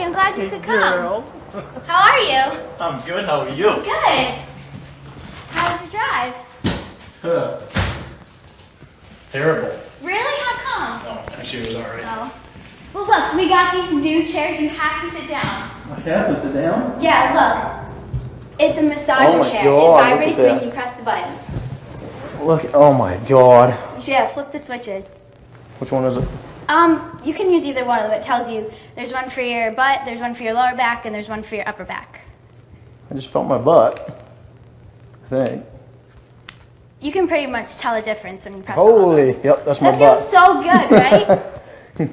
Hey, I'm glad you could come. Girl. How are you? I'm good, how are you? Good. How was your drive? Terrible. Really? How come? Oh, actually it was alright. Oh. Well, look, we got these new chairs. You have to sit down. I have to sit down? Yeah, look. It's a massager Oh my chair. God, It look at vibrates that. when you press the buttons. Look, oh my god. Yeah, flip the switches. Which one is it? You can use either one of them. It tells you there's one for your butt, there's one for your lower back, and there's one for your upper back. I just felt my butt. I think. You can pretty much tell a difference when you press the button. Holy, yep, that's my That butt. feels so good, right?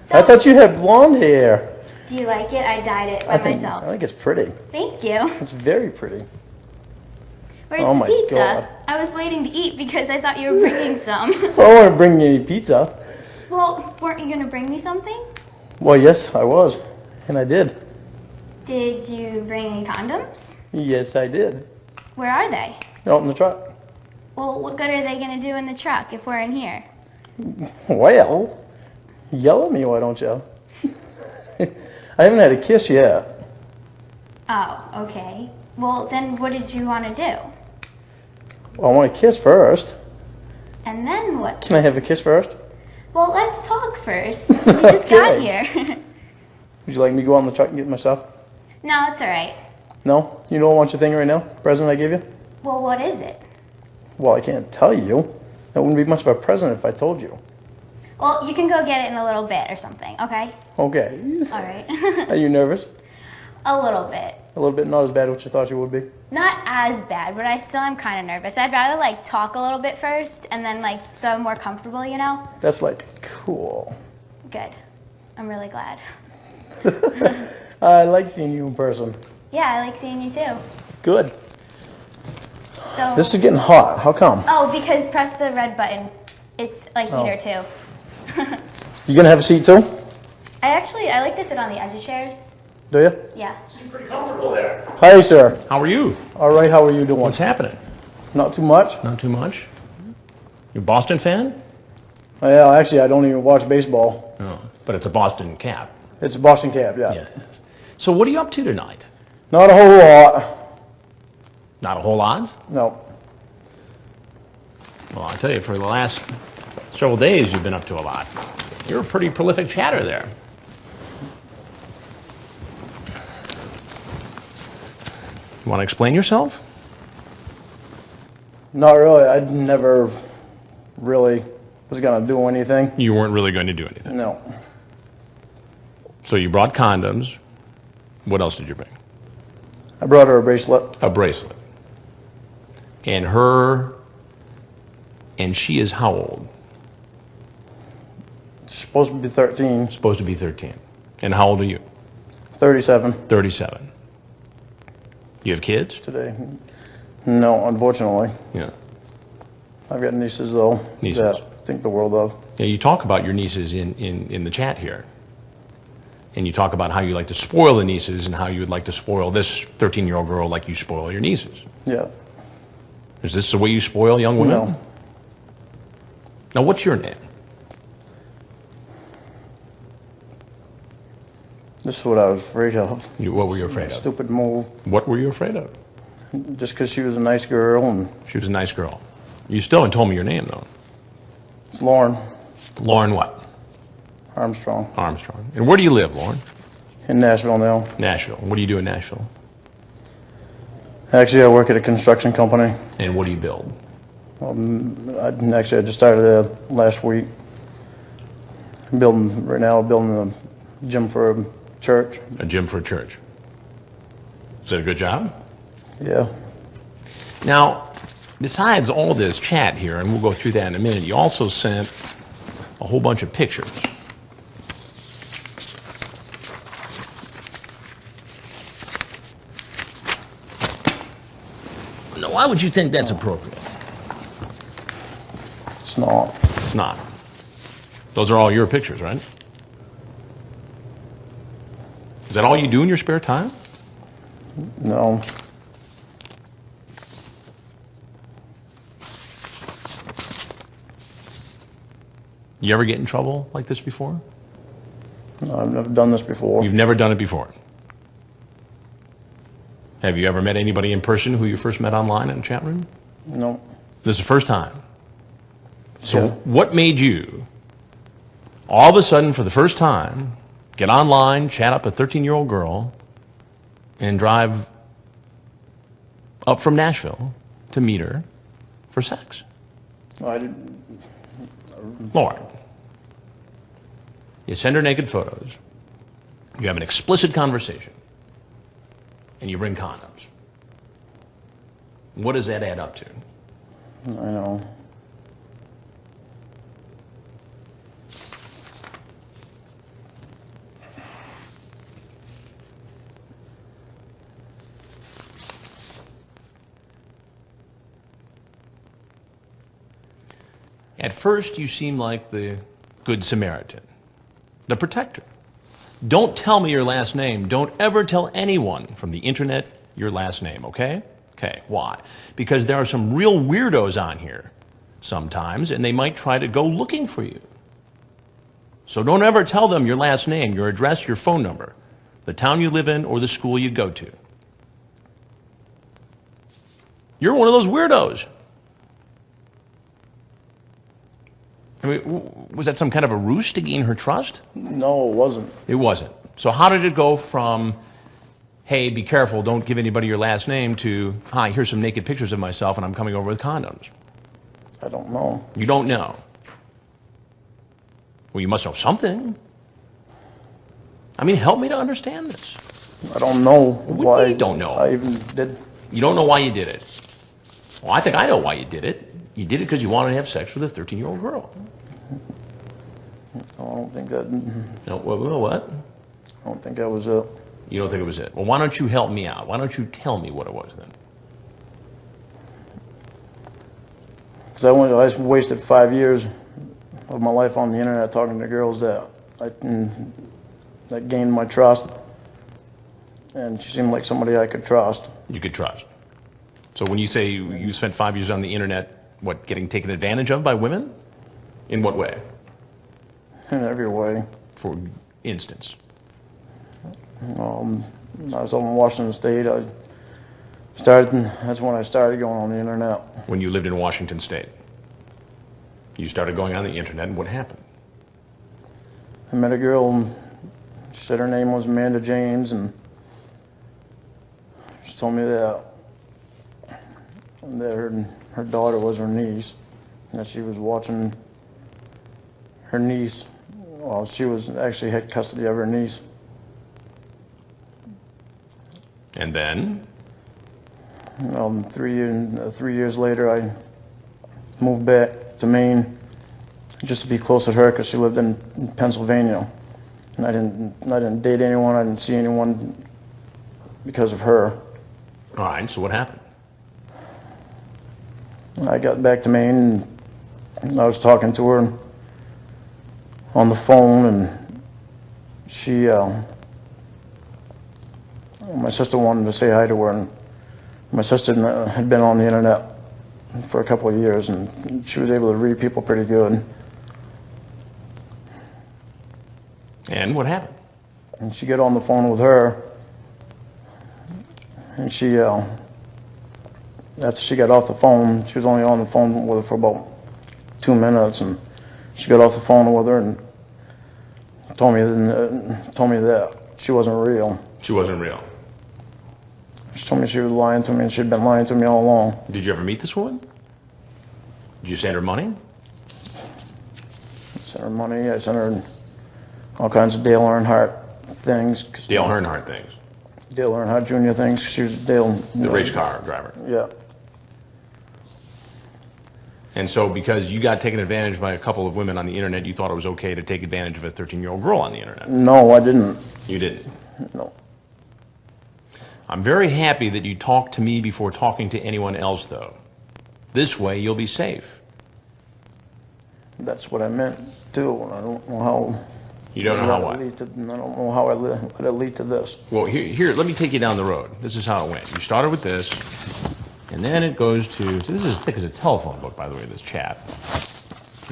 So, I thought you had blonde hair. do you like it? I dyed it by myself. I think it's pretty. Thank you. It's very pretty. Where's Oh the my pizza? God. I was waiting to eat because I thought you were bringing some. I don't want to bring you any pizza. Well, weren't you going to bring me something? Well, yes, I was. And I did. Did you bring any condoms? Yes, I did. Where are they? Out in the truck. Well, what good are they going to do in the truck if we're in here? Well, yell at me, why don't you? I haven't had a kiss yet. Oh, okay. Well, then what did you want to do? Well, I want a kiss first. And then what? Can I have a kiss first? Well, let's talk first. We just got Okay. here. Would you like me to go out in the truck and get my stuff? No, it's all right. No? You don't want your thing right now? Present I gave you? Well, what is it? Well, I can't tell you. That wouldn't be much of a present if I told you. Well, you can go get it in a little bit or something, okay? Okay. All right. Are you nervous? A little bit. A little bit, not as bad as what you thought you would be? Not as bad, but I still am kind of nervous. I'd rather like talk a little bit first and then like so I'm more comfortable, you know? That's like cool. Good. I'm really glad. I like seeing you in person. Yeah, I like seeing you too. Good. So This is getting hot. How come? Oh, because press the red button. It's like Oh. heater too. You gonna have a seat too? I like to sit on the edge of chairs. Do you? Yeah. Seem pretty comfortable there. Hi, sir. How are you? All right, how are you doing? What's happening? Not too much? Not too much? You a Boston fan? Yeah, actually, I don't even watch baseball. Oh, but it's a Boston cap. It's a Boston Cap, yeah. Yeah. So what are you up to tonight? Not a whole lot. Not a whole lot? No. Well, I tell you, for the last several days, you've been up to a lot. You're a pretty prolific chatter there. You want to explain yourself? Not really. I never really was gonna do anything. You weren't really going to do anything. No. So you brought condoms. What else did you bring? I brought her a bracelet. A bracelet. And she is how old? She's supposed to be 13. Supposed to be 13. And how old are you? 37 37. You have kids? today. No, unfortunately. Yeah. I've got nieces though. Nieces. That I think the world of. Yeah, you talk about your nieces in the chat here. And you talk about how you like to spoil the nieces and how you would like to spoil this 13-year-old girl like you spoil your nieces. Yeah. Is this the way you spoil young women? No. Now, what's your name? This is what I was afraid of. What were you afraid of? Stupid move. What were you afraid of? Just because she was a nice girl and She was a nice girl. You still haven't told me your name, though. it's Lorne Lorne what? Armstrong Armstrong. And where do you live, Lorne? in Nashville now. Nashville. What do you do in Nashville? Actually, I work at a construction company. And what do you build? I just started there last week. Building a gym for a church. A gym for a church. Is that a good job? Yeah. Now, besides all this chat here, and we'll go through that in a minute, you also sent a whole bunch of pictures. Now, why would you think that's appropriate? It's not. It's not. Those are all your pictures, right? Is that all you do in your spare time? No. You ever get in trouble like this before? No, I've never done this before. You've never done it before. Have you ever met anybody in person who you first met online in a chat room? No. This is the first time. So Yeah. what made you, all of a sudden, for the first time, get online, chat up a 13-year-old girl, and drive up from Nashville to meet her for sex? I didn't. Lorne, you send her naked photos, you have an explicit conversation, and you bring condoms. What does that add up to? I know. At first, you seem like the Good Samaritan, the protector. Don't tell me your last name. Don't ever tell anyone from the internet your last name, okay? Okay, why? Because there are some real weirdos on here sometimes, and they might try to go looking for you. So don't ever tell them your last name, your address, your phone number, the town you live in, or the school you go to. You're one of those weirdos. I mean, was that some kind of a ruse to gain her trust? No, it wasn't. It wasn't. So how did it go from, hey, be careful, don't give anybody your last name, to, hi, here's some naked pictures of myself and I'm coming over with condoms? I don't know. You don't know. Well, you must know something. I mean, help me to understand this. I don't know What do why. you don't know? I even did. You don't know why you did it. Well, I think I know why you did it. You did it because you wanted to have sex with a 13-year-old girl. I don't think that. No, what? I don't think that was it. You don't think it was it? Well, why don't you help me out? Why don't you tell me what it was then? Because I wasted 5 years of my life on the internet talking to girls that gained my trust, and she seemed like somebody I could trust. You could trust. So when you say you spent 5 years on the internet, what, getting taken advantage of by women? In what way? In every way. For instance? I was up in Washington State. That's when I started going on the internet. When you lived in Washington State? You started going on the internet, and what happened? I met a girl, she said her name was Amanda James, and she told me that her daughter was her niece, and that she was watching her niece. Well, she was actually had custody of her niece. And then? 3 years later, I moved back to Maine just to be close to her because she lived in Pennsylvania, and I didn't date anyone. I didn't see anyone because of her. All right, so what happened? I got back to Maine, and I was talking to her on the phone, and she, my sister wanted to say hi to her, and my sister had been on the internet for a couple of years, and she was able to read people pretty good. And what happened? And she got on the phone with her, and she, after she got off the phone, she was only on the phone with her for about 2 minutes, and she got off the phone with her and told me that she wasn't real. She wasn't real. She told me she was lying to me, and she'd been lying to me all along. Did you ever meet this woman? Did you send her money? I sent her money. I sent her all kinds of Dale Earnhardt things. Dale Earnhardt things. Dale Earnhardt Jr. things. She was Dale. The race car driver. Yeah. And so because you got taken advantage by a couple of women on the internet, you thought it was okay to take advantage of a 13-year-old girl on the internet? No, I didn't. You didn't? No. I'm very happy that you talked to me before talking to anyone else, though. This way, you'll be safe. That's what I meant too. I don't know how. You don't know how what? I don't know how I let it lead to this. Well, here, let me take you down the road. This is how it went. You started with this, and then it goes to, so this is as thick as a telephone book, by the way, this chat.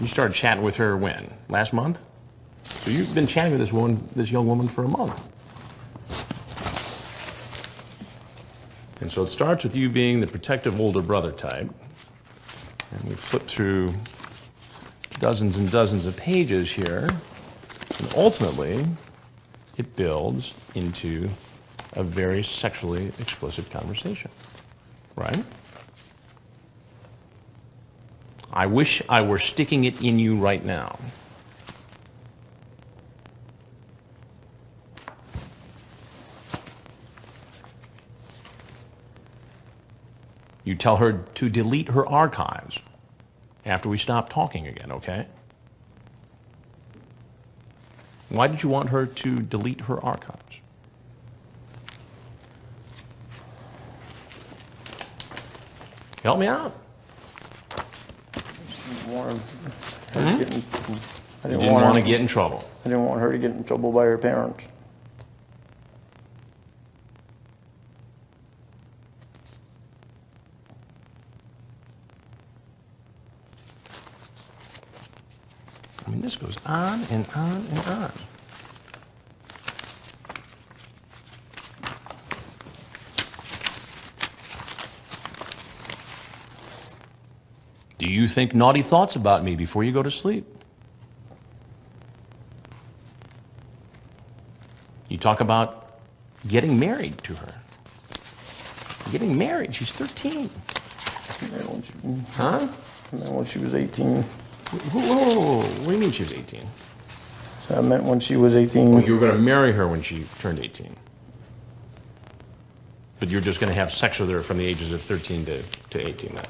You started chatting with her when? Last month? So you've been chatting with this young woman for a month. And so it starts with you being the protective older brother type. And we flip through dozens and dozens of pages here. And ultimately, it builds into a very sexually explicit conversation. Right? I wish I were sticking it in you right now. You tell her to delete her archives after we stop talking again, okay? Why did you want her to delete her archives? Help me out. I You didn't want to get in trouble. I didn't want her to get in trouble by her parents. I mean, this goes on and on and on. Do you think naughty thoughts about me before you go to sleep? You talk about getting married to her. Getting married, she's 13. Huh? And then when she was 18. Whoa. What do you mean she was 18? So I meant when she was 18. Well, you were going to marry her when she turned 18. But you're just going to have sex with her from the ages of 13 to 18 then.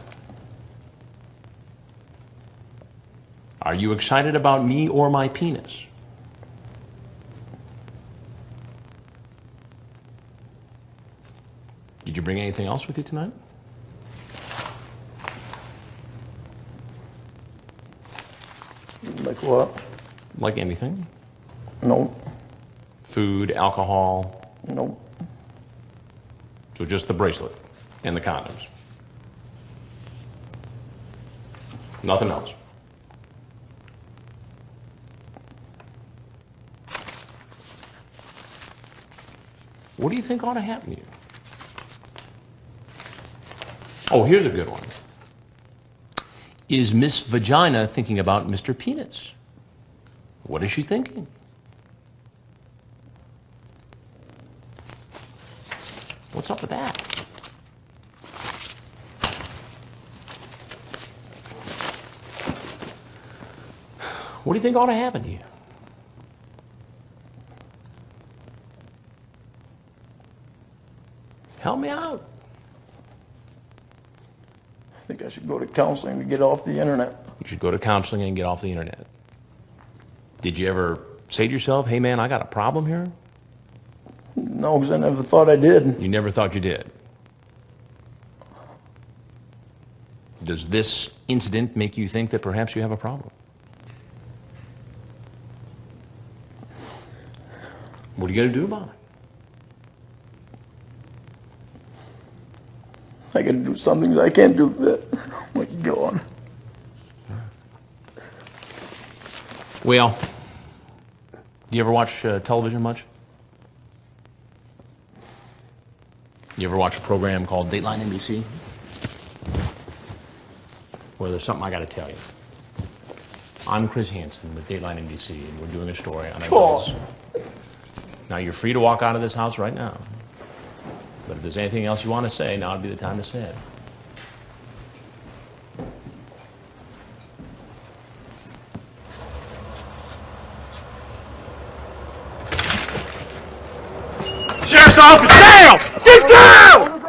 Are you excited about me or my penis? Did you bring anything else with you tonight? Like what? Like anything? Nope. Food, alcohol? Nope. So just the bracelet and the condoms? Nothing else? What do you think ought to happen to you? Oh, here's a good one. Is Miss Vagina thinking about Mr. Penis? What is she thinking? What's up with that? What do you think ought to happen to you? Help me out. I think I should go to counseling to get off the internet. You should go to counseling and get off the internet. Did you ever say to yourself, hey man, I got a problem here? No, because I never thought I did. You never thought you did. Does this incident make you think that perhaps you have a problem? What are you going to do about it? I can do some things I can't do that. Oh my God. Well, do you ever watch television much? You ever watch a program called Dateline NBC? Well, there's something I got to tell you. I'm Chris Hansen with Dateline NBC, and we're doing a story on our bills. Now, you're free to walk out of this house right now. But if there's anything else you want to say, now would be the time to say it. Sheriff's office, down! Get down!